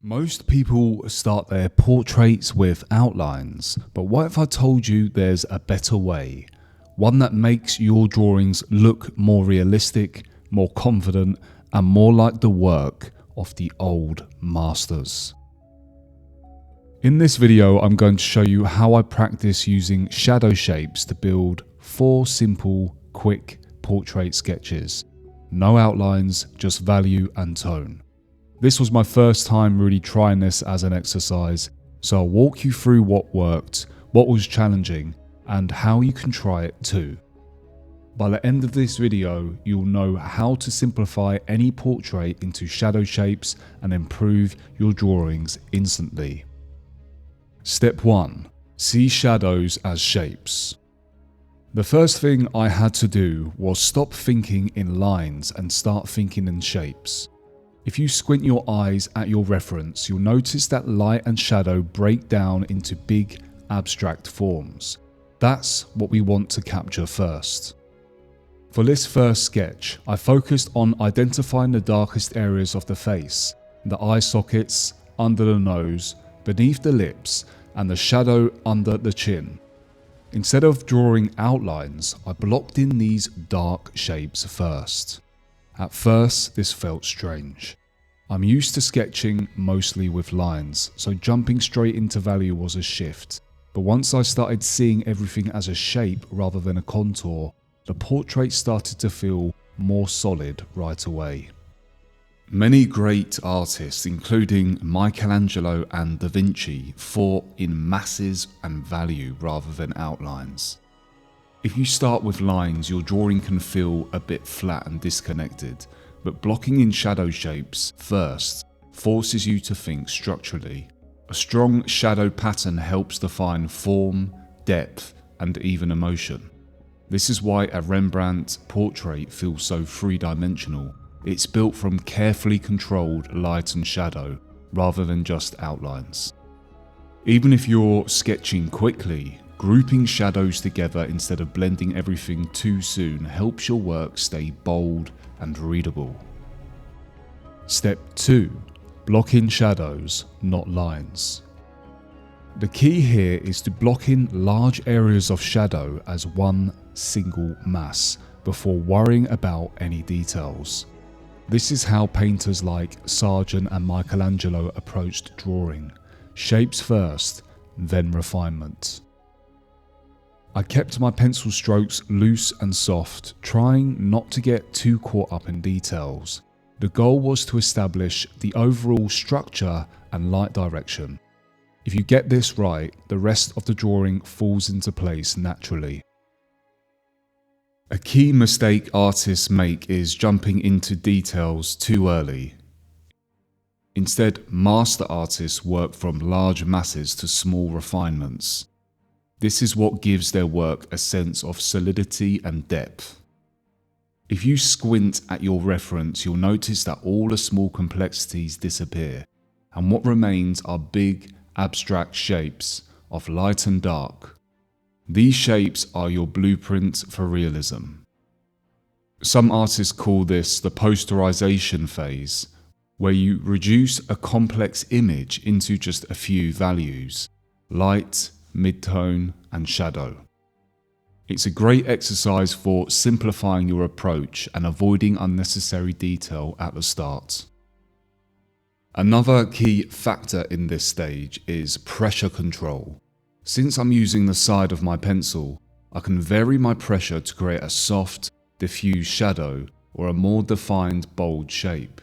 Most people start their portraits with outlines, but what if I told you there's a better way? One that makes your drawings look more realistic, more confident, and more like the work of the old masters. In this video, I'm going to show you how I practice using shadow shapes to build 4 simple, quick portrait sketches. No outlines, just value and tone. This was my first time really trying this as an exercise, so I'll walk you through what worked, what was challenging, and how you can try it too. By the end of this video, you'll know how to simplify any portrait into shadow shapes and improve your drawings instantly. Step 1. See shadows as shapes. The first thing I had to do was stop thinking in lines and start thinking in shapes. If you squint your eyes at your reference, you'll notice that light and shadow break down into big, abstract forms. That's what we want to capture first. For this first sketch, I focused on identifying the darkest areas of the face, the eye sockets, under the nose, beneath the lips, and the shadow under the chin. Instead of drawing outlines, I blocked in these dark shapes first. At first, this felt strange. I'm used to sketching mostly with lines, so jumping straight into value was a shift. But once I started seeing everything as a shape rather than a contour, the portrait started to feel more solid right away. Many great artists, including Michelangelo and Da Vinci, thought in masses and value rather than outlines. If you start with lines, your drawing can feel a bit flat and disconnected, but blocking in shadow shapes first forces you to think structurally. A strong shadow pattern helps define form, depth, and even emotion. This is why a Rembrandt portrait feels so three-dimensional. It's built from carefully controlled light and shadow, rather than just outlines. Even if you're sketching quickly, grouping shadows together instead of blending everything too soon helps your work stay bold and readable. Step 2. Block in shadows, not lines. The key here is to block in large areas of shadow as one single mass before worrying about any details. This is how painters like Sargent and Michelangelo approached drawing. Shapes first, then refinement. I kept my pencil strokes loose and soft, trying not to get too caught up in details. The goal was to establish the overall structure and light direction. If you get this right, the rest of the drawing falls into place naturally. A key mistake artists make is jumping into details too early. Instead, master artists work from large masses to small refinements. This is what gives their work a sense of solidity and depth. If you squint at your reference, you'll notice that all the small complexities disappear, and what remains are big, abstract shapes of light and dark. These shapes are your blueprint for realism. Some artists call this the posterization phase, where you reduce a complex image into just a few values: light, mid-tone, and shadow. It's a great exercise for simplifying your approach and avoiding unnecessary detail at the start. Another key factor in this stage is pressure control. Since I'm using the side of my pencil, I can vary my pressure to create a soft, diffuse shadow or a more defined, bold shape.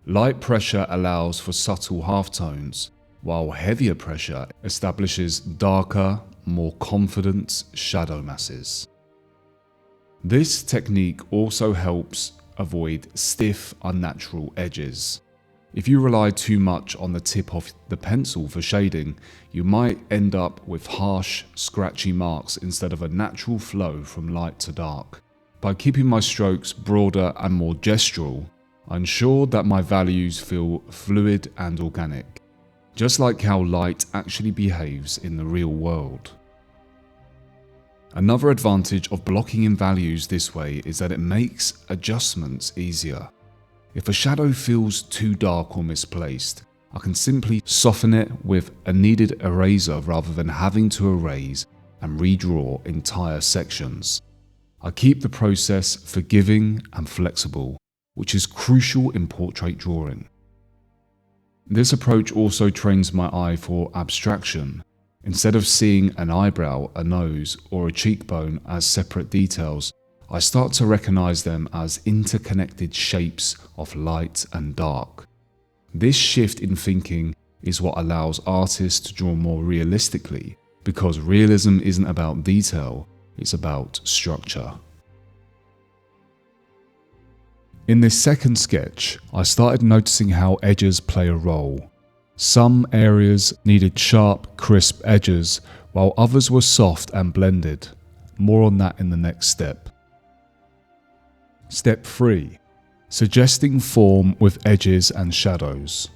Light pressure allows for subtle halftones, while heavier pressure establishes darker, more confident shadow masses. This technique also helps avoid stiff, unnatural edges. If you rely too much on the tip of the pencil for shading, you might end up with harsh, scratchy marks instead of a natural flow from light to dark. By keeping my strokes broader and more gestural, I ensure that my values feel fluid and organic, just like how light actually behaves in the real world. Another advantage of blocking in values this way is that it makes adjustments easier. If a shadow feels too dark or misplaced, I can simply soften it with a kneaded eraser rather than having to erase and redraw entire sections. I keep the process forgiving and flexible, which is crucial in portrait drawing. This approach also trains my eye for abstraction. Instead of seeing an eyebrow, a nose, or a cheekbone as separate details, I start to recognize them as interconnected shapes of light and dark. This shift in thinking is what allows artists to draw more realistically, because realism isn't about detail, it's about structure. In this second sketch, I started noticing how edges play a role. Some areas needed sharp, crisp edges, while others were soft and blended. More on that in the next step. Step 3. Suggesting form with edges and shadows.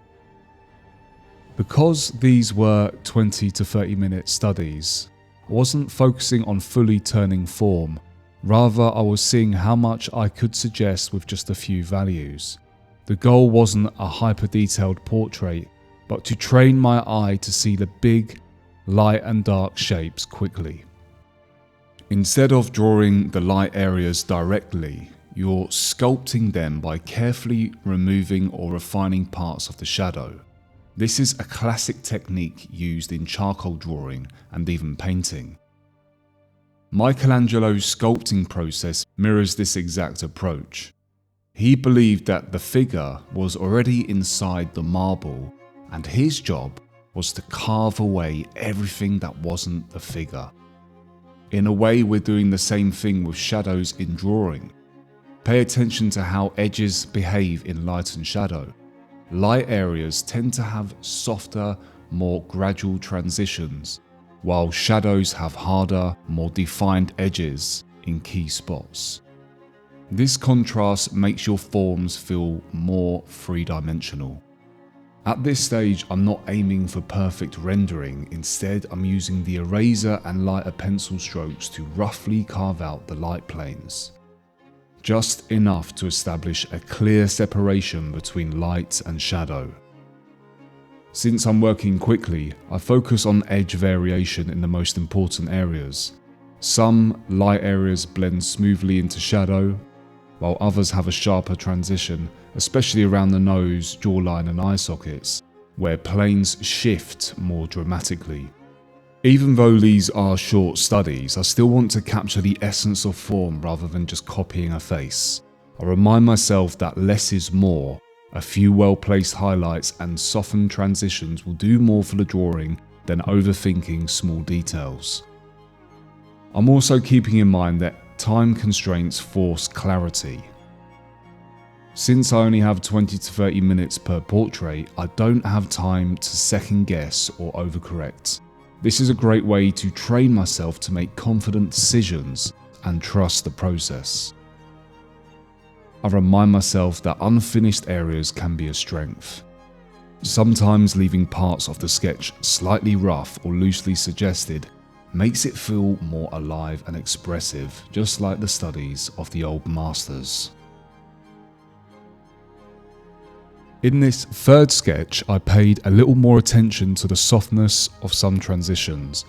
Because these were 20 to 30 minute studies, I wasn't focusing on fully turning form. Rather, I was seeing how much I could suggest with just a few values. The goal wasn't a hyper-detailed portrait, but to train my eye to see the big, light and dark shapes quickly. Instead of drawing the light areas directly, you're sculpting them by carefully removing or refining parts of the shadow. This is a classic technique used in charcoal drawing and even painting. Michelangelo's sculpting process mirrors this exact approach. He believed that the figure was already inside the marble, and his job was to carve away everything that wasn't the figure. In a way, we're doing the same thing with shadows in drawing. Pay attention to how edges behave in light and shadow. Light areas tend to have softer, more gradual transitions, while shadows have harder, more defined edges in key spots. This contrast makes your forms feel more three-dimensional. At this stage, I'm not aiming for perfect rendering. Instead, I'm using the eraser and lighter pencil strokes to roughly carve out the light planes. Just enough to establish a clear separation between light and shadow. Since I'm working quickly, I focus on edge variation in the most important areas. Some light areas blend smoothly into shadow, while others have a sharper transition, especially around the nose, jawline and eye sockets, where planes shift more dramatically. Even though these are short studies, I still want to capture the essence of form rather than just copying a face. I remind myself that less is more. A few well-placed highlights and softened transitions will do more for the drawing than overthinking small details. I'm also keeping in mind that time constraints force clarity. Since I only have 20 to 30 minutes per portrait, I don't have time to second guess or overcorrect. This is a great way to train myself to make confident decisions and trust the process. I remind myself that unfinished areas can be a strength. Sometimes leaving parts of the sketch slightly rough or loosely suggested makes it feel more alive and expressive, just like the studies of the old masters. In this third sketch, I paid a little more attention to the softness of some transitions,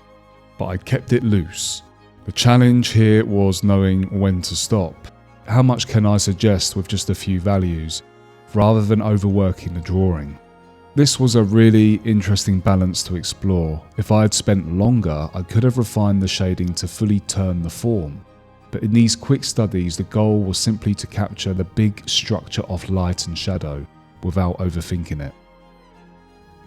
but I kept it loose. The challenge here was knowing when to stop. How much can I suggest with just a few values, rather than overworking the drawing? This was a really interesting balance to explore. If I had spent longer, I could have refined the shading to fully turn the form. But in these quick studies, the goal was simply to capture the big structure of light and shadow without overthinking it.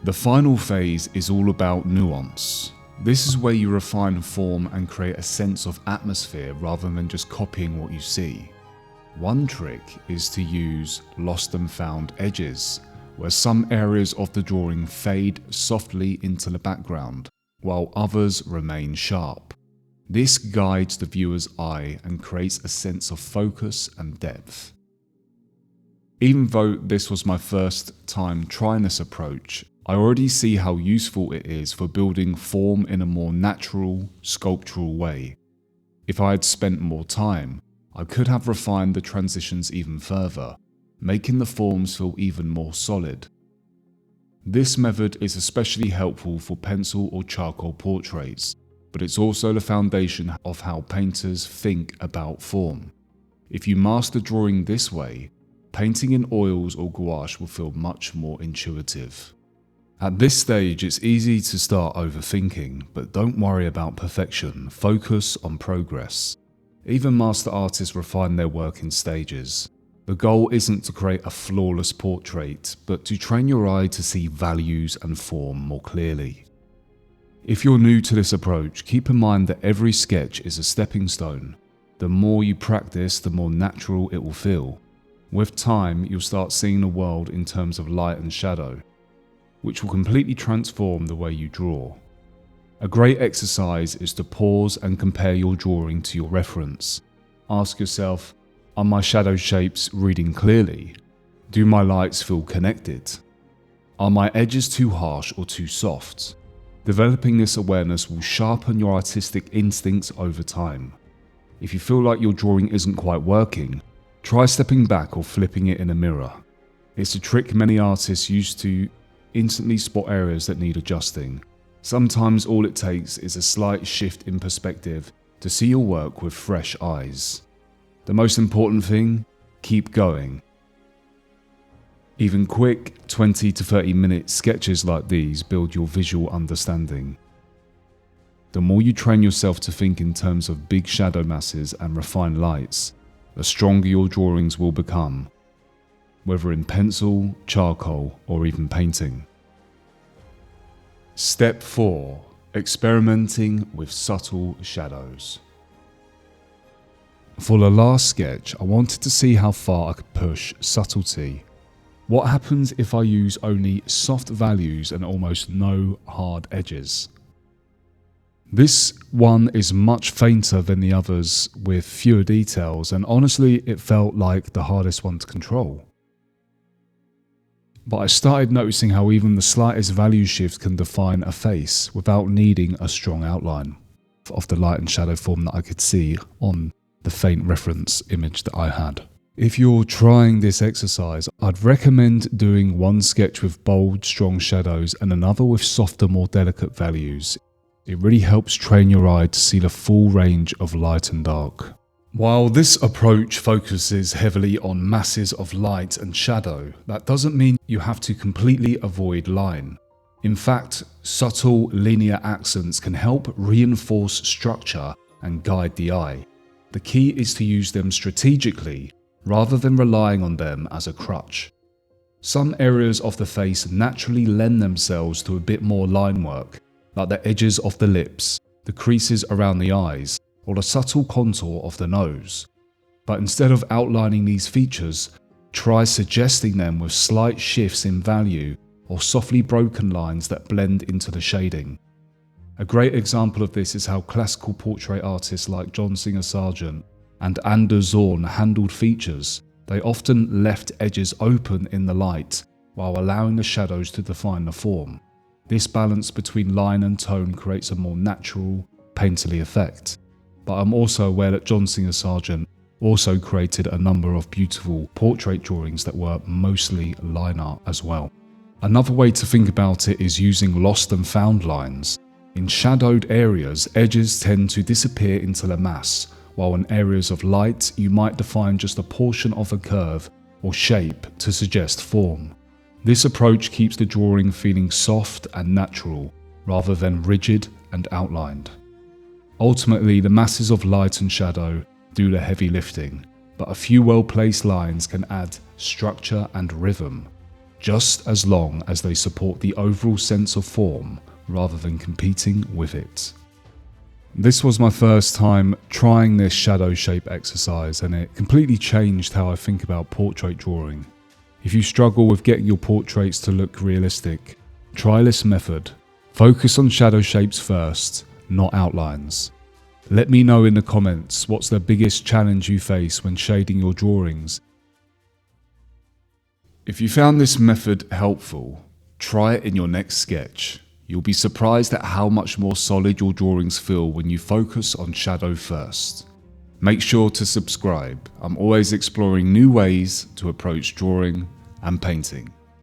The final phase is all about nuance. This is where you refine form and create a sense of atmosphere rather than just copying what you see. One trick is to use lost and found edges, where some areas of the drawing fade softly into the background, while others remain sharp. This guides the viewer's eye and creates a sense of focus and depth. Even though this was my first time trying this approach, I already see how useful it is for building form in a more natural, sculptural way. If I had spent more time, I could have refined the transitions even further, making the forms feel even more solid. This method is especially helpful for pencil or charcoal portraits, but it's also the foundation of how painters think about form. If you master drawing this way, painting in oils or gouache will feel much more intuitive. At this stage, it's easy to start overthinking, but don't worry about perfection, focus on progress. Even master artists refine their work in stages. The goal isn't to create a flawless portrait, but to train your eye to see values and form more clearly. If you're new to this approach, keep in mind that every sketch is a stepping stone. The more you practice, the more natural it will feel. With time, you'll start seeing the world in terms of light and shadow, which will completely transform the way you draw. A great exercise is to pause and compare your drawing to your reference. Ask yourself, are my shadow shapes reading clearly? Do my lights feel connected? Are my edges too harsh or too soft? Developing this awareness will sharpen your artistic instincts over time. If you feel like your drawing isn't quite working, try stepping back or flipping it in a mirror. It's a trick many artists use to instantly spot areas that need adjusting. Sometimes all it takes is a slight shift in perspective to see your work with fresh eyes. The most important thing, keep going. Even quick 20 to 30 minute sketches like these build your visual understanding. The more you train yourself to think in terms of big shadow masses and refined lights, the stronger your drawings will become, whether in pencil, charcoal, or even painting. Step 4. Experimenting with subtle shadows. For the last sketch, I wanted to see how far I could push subtlety. What happens if I use only soft values and almost no hard edges? This one is much fainter than the others with fewer details, and honestly it felt like the hardest one to control. But I started noticing how even the slightest value shift can define a face without needing a strong outline of the light and shadow form that I could see on the faint reference image that I had. If you're trying this exercise, I'd recommend doing one sketch with bold, strong shadows and another with softer, more delicate values. It really helps train your eye to see the full range of light and dark. While this approach focuses heavily on masses of light and shadow, that doesn't mean you have to completely avoid line. In fact, subtle linear accents can help reinforce structure and guide the eye. The key is to use them strategically, rather than relying on them as a crutch. Some areas of the face naturally lend themselves to a bit more line work, like the edges of the lips, the creases around the eyes, or the subtle contour of the nose. But instead of outlining these features, try suggesting them with slight shifts in value or softly broken lines that blend into the shading. A great example of this is how classical portrait artists like John Singer Sargent and Zorn handled features. They often left edges open in the light while allowing the shadows to define the form. This balance between line and tone creates a more natural, painterly effect. But I'm also aware that John Singer Sargent also created a number of beautiful portrait drawings that were mostly line art as well. Another way to think about it is using lost and found lines. In shadowed areas, edges tend to disappear into the mass, while in areas of light, you might define just a portion of a curve or shape to suggest form. This approach keeps the drawing feeling soft and natural, rather than rigid and outlined. Ultimately, the masses of light and shadow do the heavy lifting, but a few well-placed lines can add structure and rhythm, just as long as they support the overall sense of form rather than competing with it. This was my first time trying this shadow shape exercise, and it completely changed how I think about portrait drawing. If you struggle with getting your portraits to look realistic, try this method. Focus on shadow shapes first, not outlines. Let me know in the comments what's the biggest challenge you face when shading your drawings. If you found this method helpful, try it in your next sketch. You'll be surprised at how much more solid your drawings feel when you focus on shadow first. Make sure to subscribe. I'm always exploring new ways to approach drawing and painting.